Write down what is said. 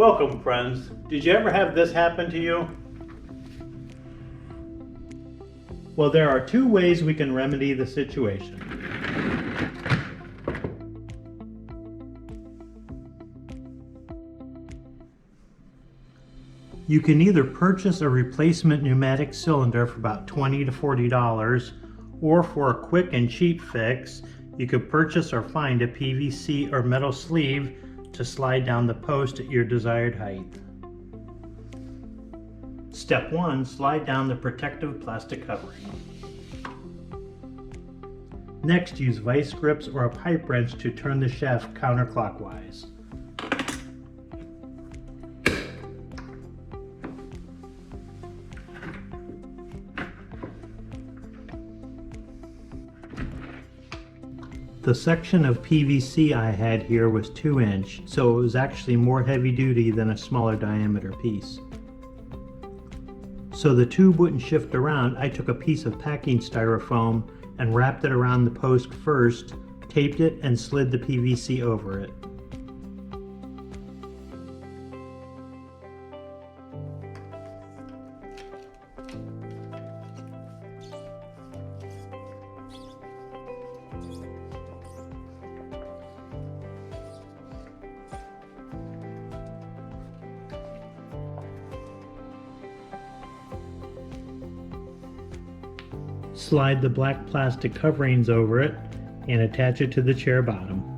Welcome, friends. Did you ever have this happen to you? Well, there are two ways we can remedy the situation. You can either purchase a replacement pneumatic cylinder for about $20 to $40, or for a quick and cheap fix, you could purchase or find a PVC or metal sleeve to slide down the post at your desired height. Step 1. Slide down the protective plastic covering. Next, use vice grips or a pipe wrench to turn the shaft counterclockwise. The section of PVC I had here was 2-inch, so it was actually more heavy duty than a smaller diameter piece. So the tube wouldn't shift around, I took a piece of packing styrofoam and wrapped it around the post first, taped it, and slid the PVC over it. Slide the black plastic coverings over it and attach it to the chair bottom.